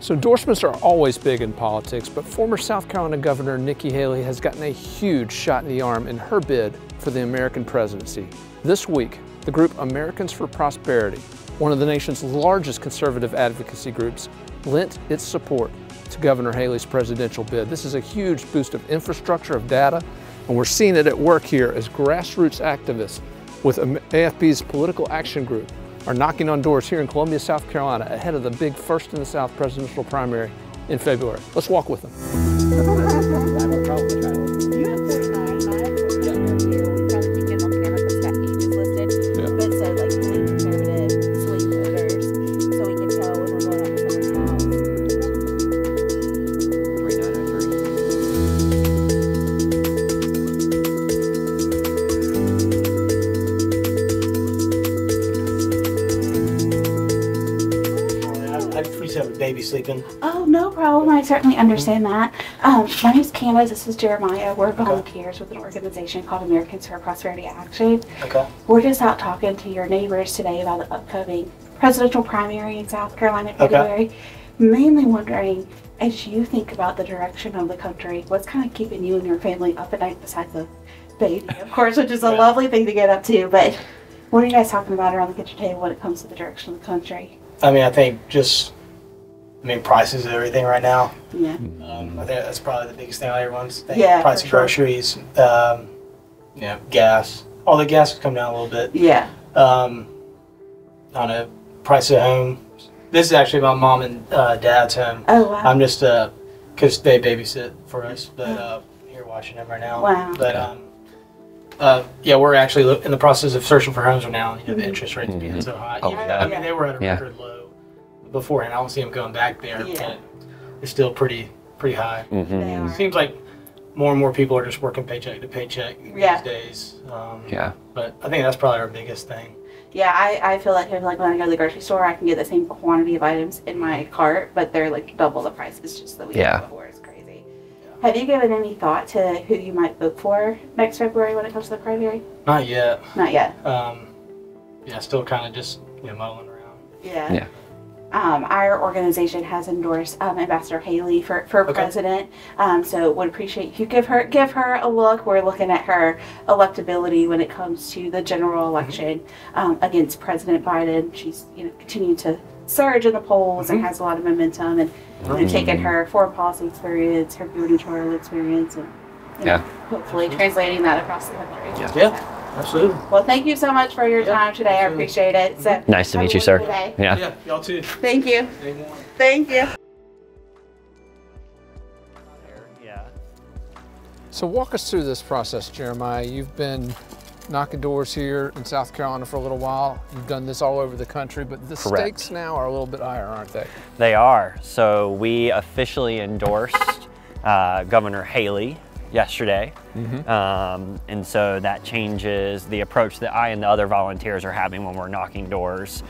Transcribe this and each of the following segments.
So endorsements are always big in politics, but former South Carolina Governor Nikki Haley has gotten a huge shot in the arm in her bid for the American presidency. This week, the group Americans for Prosperity, one of the nation's largest conservative advocacy groups, lent its support to Governor Haley's presidential bid. This is a huge boost of infrastructure, of data, and we're seeing it at work here as grassroots activists with AFP's Political Action Group are knocking on doors here in Columbia, South Carolina, ahead of the big First in the South presidential primary in February. Let's walk with them. Baby sleeping. Oh, no problem. I certainly understand that. My name is Candace. This is Jeremiah. We're volunteers with an organization called Americans for Prosperity Action. Okay. We're just out talking to your neighbors today about the upcoming presidential primary in South Carolina in February. Okay. Mainly wondering, as you think about the direction of the country, what's kind of keeping you and your family up at night besides the baby, of course, which is a lovely thing to get up to. But what are you guys talking about around the kitchen table when it comes to the direction of the country? I mean, I think prices of everything right now. Yeah. I think that's probably the biggest thing on everyone's thing. Yeah, price of groceries, gas. All the gas has come down a little bit. Yeah. I don't know, price of home. This is actually my mom and dad's home. Oh, wow. I'm just, because they babysit for us, but here watching them right now. Wow. But, yeah, we're actually in the process of searching for homes right now. You know, the interest rates being so high. Oh, I mean, they were at a record low beforehand. I don't see them going back there, but it's still pretty high. It seems like more and more people are just working paycheck to paycheck these days. But I think that's probably our biggest thing. Yeah, I feel like when I go to the grocery store, I can get the same quantity of items in my cart, but they're like double the price. It's just the week before. It's crazy. Yeah. Have you given any thought to who you might vote for next February when it comes to the primary? Not yet. Not yet. Yeah, still kind of just muddling around. Yeah. Our organization has endorsed Ambassador Haley for president, so would appreciate if you give her a look. We're looking at her electability when it comes to the general election against President Biden. She's continuing to surge in the polls and has a lot of momentum, and taking her foreign policy experience, her gubernatorial experience, and hopefully translating that across the country. Yeah. Absolutely. Well, thank you so much for your time today. I appreciate it. So, nice to meet you, sir. Yeah, y'all too. Thank you. Thank you. So walk us through this process, Jeremiah. You've been knocking doors here in South Carolina for a little while. You've done this all over the country, but the stakes now are a little bit higher, aren't they? They are. So we officially endorsed Governor Haley yesterday. And so that changes the approach that I and the other volunteers are having when we're knocking doors,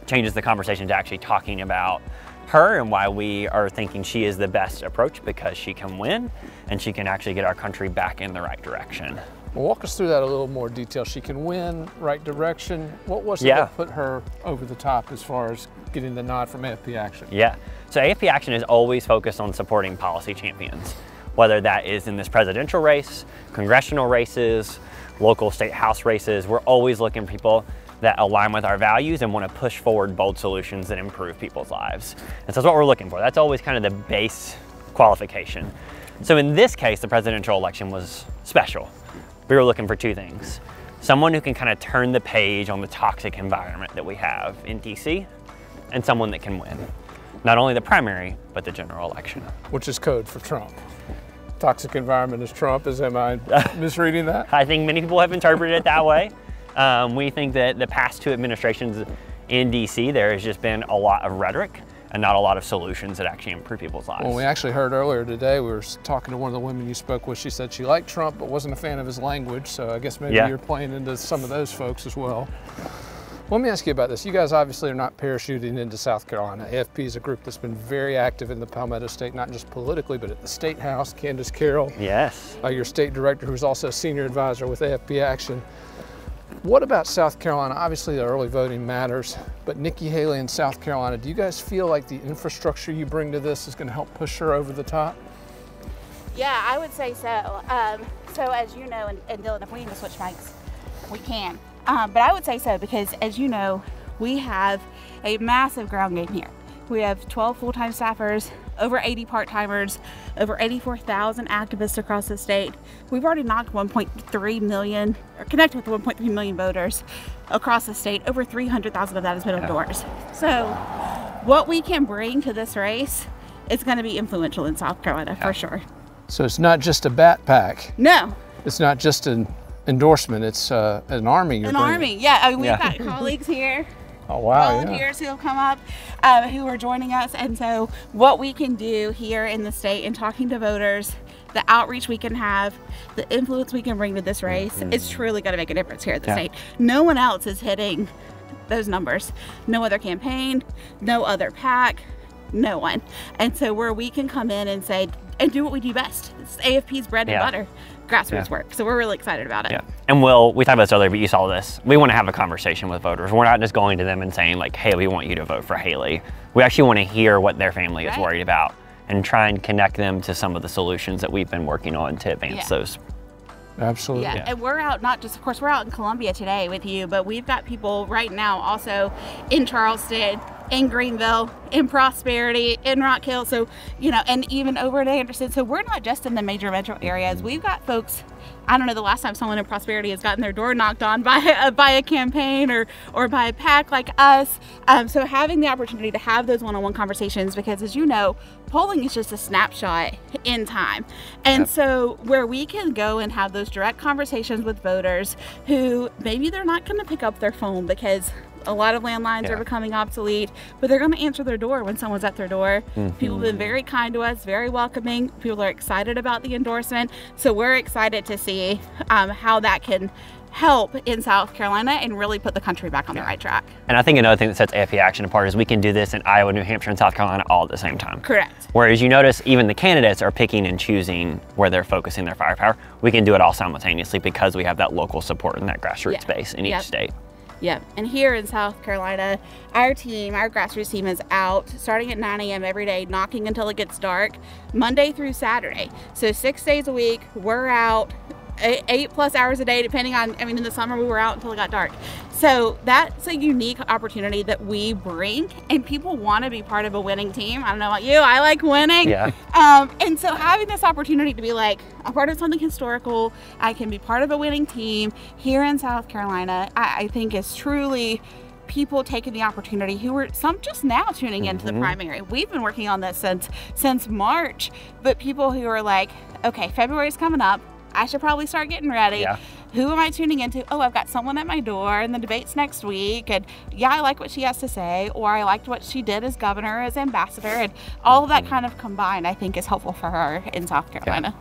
changes the conversation to actually talking about her and why we are thinking she is the best approach, because she can win and she can actually get our country back in the right direction. Well, walk us through that a little more detail. She can win, right direction. What was it that put her over the top as far as getting the nod from AFP Action? Yeah, so AFP Action is always focused on supporting policy champions, whether that is in this presidential race, congressional races, local state house races. We're always looking for people that align with our values and want to push forward bold solutions that improve people's lives. And so that's what we're looking for. That's always kind of the base qualification. So in this case, the presidential election was special. We were looking for two things. Someone who can kind of turn the page on the toxic environment that we have in DC, and someone that can win not only the primary, but the general election. Which is code for Trump. Toxic environment is Trump. Am I misreading that? I think many people have interpreted it that way. We think that the past two administrations in DC, there has just been a lot of rhetoric and not a lot of solutions that actually improve people's lives. Well, we actually heard earlier today, we were talking to one of the women you spoke with. She said she liked Trump, but wasn't a fan of his language. So I guess maybe you're playing into some of those folks as well. Let me ask you about this. You guys obviously are not parachuting into South Carolina. AFP is a group that's been very active in the Palmetto State, not just politically, but at the State House. Candace Carroll, yes, your state director, who's also a senior advisor with AFP Action. What about South Carolina? Obviously the early voting matters, but Nikki Haley in South Carolina, do you guys feel like the infrastructure you bring to this is going to help push her over the top? Yeah, I would say so. So as you know, and Dylan, if we need to switch mics, we can. But I would say so because, as you know, we have a massive ground game here. We have 12 full-time staffers, over 80 part-timers, over 84,000 activists across the state. We've already knocked 1.3 million, or connected with 1.3 million voters across the state. Over 300,000 of that has been outdoors. So what we can bring to this race is going to be influential in South Carolina for sure. So it's not just a backpack. No. It's not just an endorsement, it's an army you're bringing. Army, yeah. I mean, we've got colleagues here. Oh, wow, volunteers who have come up, who are joining us. And so what we can do here in the state in talking to voters, the outreach we can have, the influence we can bring to this race, it's truly going to make a difference here at the state. No one else is hitting those numbers. No other campaign, no other PAC, no one. And so where we can come in and say, and do what we do best. It's AFP's bread and butter, grassroots work. So we're really excited about it. Yeah. And Will, we talked about this earlier, but you saw this. We want to have a conversation with voters. We're not just going to them and saying like, hey, we want you to vote for Haley. We actually want to hear what their family is worried about and try and connect them to some of the solutions that we've been working on to advance those. Absolutely. Yeah, and we're out, not just, of course, we're out in Columbia today with you, but we've got people right now also in Charleston, in Greenville, in Prosperity, in Rock Hill, so, you know, and even over at Anderson. So we're not just in the major metro areas. We've got folks, I don't know the last time someone in Prosperity has gotten their door knocked on by a campaign or by a PAC like us. So having the opportunity to have those one-on-one conversations, because as you know, polling is just a snapshot in time. And so where we can go and have those direct conversations with voters who maybe they're not going to pick up their phone because a lot of landlines are becoming obsolete, but they're going to answer their door when someone's at their door. People have been very kind to us, very welcoming. People are excited about the endorsement. So we're excited to see how that can help in South Carolina and really put the country back on the right track. And I think another thing that sets AFP Action apart is we can do this in Iowa, New Hampshire, and South Carolina all at the same time. Correct. Whereas you notice even the candidates are picking and choosing where they're focusing their firepower. We can do it all simultaneously because we have that local support and that grassroots base in each state. Yeah, and here in South Carolina, our team, our grassroots team is out starting at 9 a.m. every day, knocking until it gets dark, Monday through Saturday. So 6 days a week, we're out 8+ hours a day, depending on, I mean, in the summer we were out until it got dark. So that's a unique opportunity that we bring, and people want to be part of a winning team. I don't know about you, I like winning. Yeah. And so having this opportunity to be like a part of something historical, I can be part of a winning team here in South Carolina, I think is truly people taking the opportunity who were some just now tuning into the primary. We've been working on this since March, but people who are like, okay, February's coming up, I should probably start getting ready. Yeah. Who am I tuning into? Oh, I've got someone at my door and the debate's next week. And yeah, I like what she has to say, or I liked what she did as governor, as ambassador, and all of that kind of combined, I think is helpful for her in South Carolina.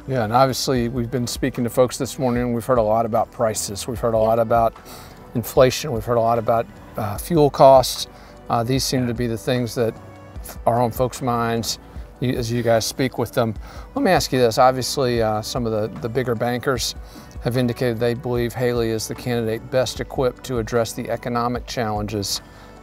Yeah, and obviously we've been speaking to folks this morning and we've heard a lot about prices. We've heard a lot about inflation. We've heard a lot about fuel costs. These seem to be the things that are on folks' minds as you guys speak with them. Let me ask you this. Obviously, some of the bigger bankers have indicated they believe Haley is the candidate best equipped to address the economic challenges.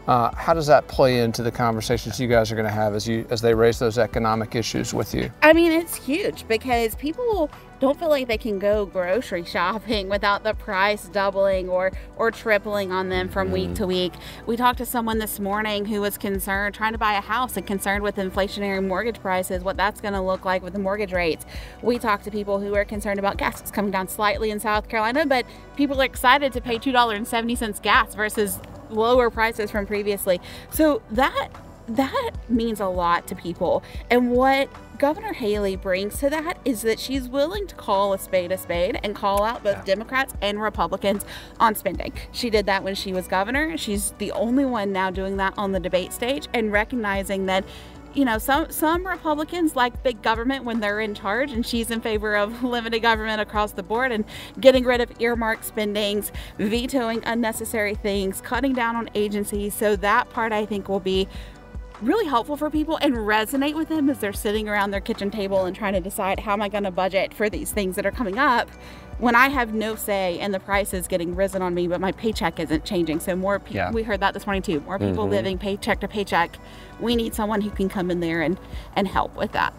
How does that play into the conversations you guys are going to have as they raise those economic issues with you? I mean, it's huge because people don't feel like they can go grocery shopping without the price doubling or tripling on them from week to week. We talked to someone this morning who was concerned, trying to buy a house and concerned with inflationary mortgage prices, what that's going to look like with the mortgage rates. We talked to people who are concerned about gas. It's coming down slightly in South Carolina, but people are excited to pay $2.70 gas versus lower prices from previously. So that means a lot to people. And what Governor Haley brings to that is that she's willing to call a spade and call out both Democrats and Republicans on spending. She did that when she was governor. She's the only one now doing that on the debate stage, and recognizing that, you know, some Republicans like big government when they're in charge, and she's in favor of limited government across the board and getting rid of earmark spendings, vetoing unnecessary things, cutting down on agencies. So that part I think will be really helpful for people and resonate with them as they're sitting around their kitchen table and trying to decide, how am I going to budget for these things that are coming up when I have no say and the price is getting risen on me, but my paycheck isn't changing. So more people, we heard that this morning too, more people living paycheck to paycheck. We need someone who can come in there and help with that.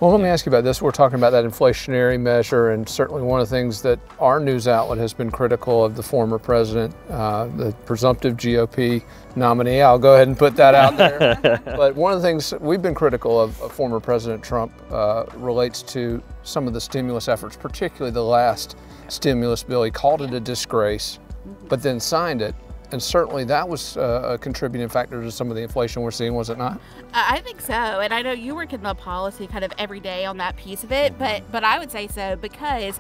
Well, let me ask you about this. We're talking about that inflationary measure, and certainly one of the things that our news outlet has been critical of the former president, the presumptive GOP nominee. I'll go ahead and put that out there. But one of the things we've been critical of former President Trump relates to some of the stimulus efforts, particularly the last stimulus bill. He called it a disgrace, but then signed it. And certainly that was a contributing factor to some of the inflation we're seeing, was it not? I think so. And I know you work in the policy kind of every day on that piece of it, but I would say so because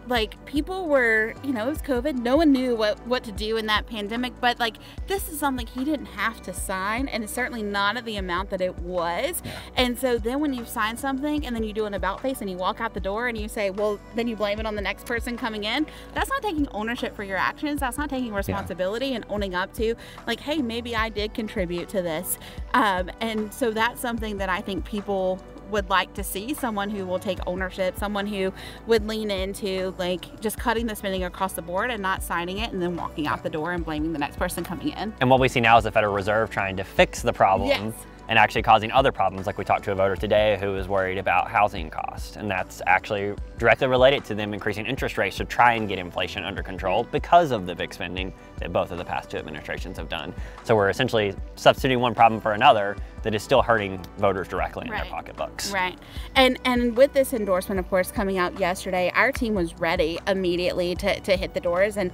like people were, you know, it was COVID. No one knew what to do in that pandemic, but like this is something he didn't have to sign, and it's certainly not at the amount that it was. Yeah. And so then when you sign something and then you do an about face and you walk out the door and you say, well, then you blame it on the next person coming in, that's not taking ownership for your actions. That's not taking responsibility and owning up to like, hey, maybe I did contribute to this. And so that's something that I think people would like to see, someone who will take ownership, someone who would lean into like just cutting the spending across the board and not signing it and then walking out the door and blaming the next person coming in. And what we see now is the Federal Reserve trying to fix the problem and actually causing other problems. Like we talked to a voter today who was worried about housing costs, and that's actually directly related to them increasing interest rates to try and get inflation under control because of the big spending that both of the past two administrations have done. So we're essentially substituting one problem for another that is still hurting voters directly in their pocketbooks. Right. And with this endorsement, of course, coming out yesterday, our team was ready immediately to hit the doors, and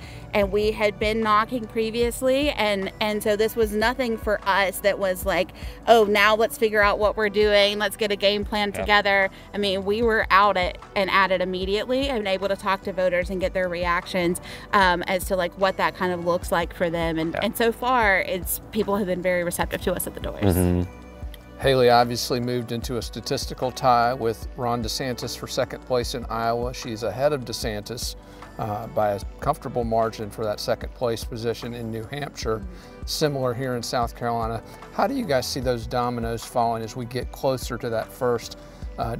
we had been knocking previously, and so this was nothing for us that was like, oh, now let's figure out what we're doing, let's get a game plan together. I mean, we were out at it immediately and able to talk to voters and get their reactions as to like what that kind of looks like for them, and so far people have been very receptive to us at the doors. Haley obviously moved into a statistical tie with Ron DeSantis for second place in Iowa. She's ahead of DeSantis by a comfortable margin for that second place position in New Hampshire. Similar here in South Carolina. How do you guys see those dominoes falling as we get closer to that first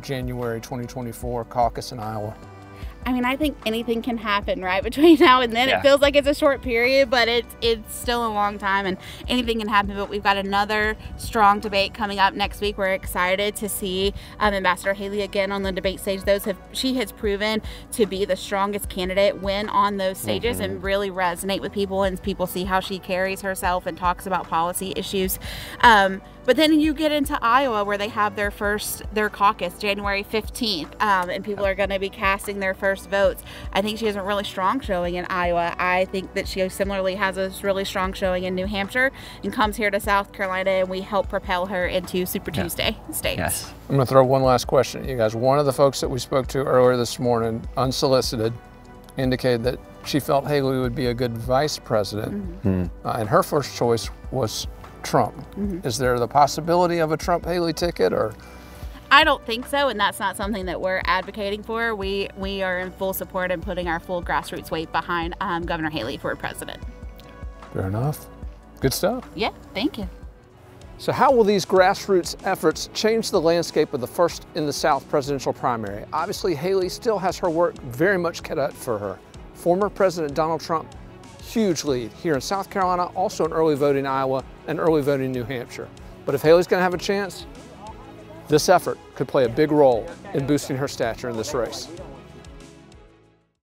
January 2024 caucus in Iowa? I mean, I think anything can happen right between now and then. It feels like it's a short period, but it's still a long time, and anything can happen. But we've got another strong debate coming up next week. We're excited to see Ambassador Haley again on the debate stage. She has proven to be the strongest candidate when on those stages and really resonate with people, and people see how she carries herself and talks about policy issues. But then you get into Iowa, where they have their caucus January 15th, and people are going to be casting their first votes. I think she has a really strong showing in Iowa. I think that she similarly has a really strong showing in New Hampshire, and comes here to South Carolina, and we help propel her into Super Tuesday states. Yes. I'm going to throw one last question at you guys. One of the folks that we spoke to earlier this morning, unsolicited, indicated that she felt Haley would be a good vice president, and her first choice was Trump. Is there the possibility of a Trump-Haley ticket, or? I don't think so, and that's not something that we're advocating for. We are in full support and putting our full grassroots weight behind Governor Haley for president. Fair enough. Good stuff. Yeah, thank you. So how will these grassroots efforts change the landscape of the first in the South presidential primary? Obviously, Haley still has her work very much cut out for her. Former President Donald Trump, huge lead here in South Carolina, also in early voting Iowa and early voting New Hampshire. But if Haley's going to have a chance, this effort could play a big role in boosting her stature in this race.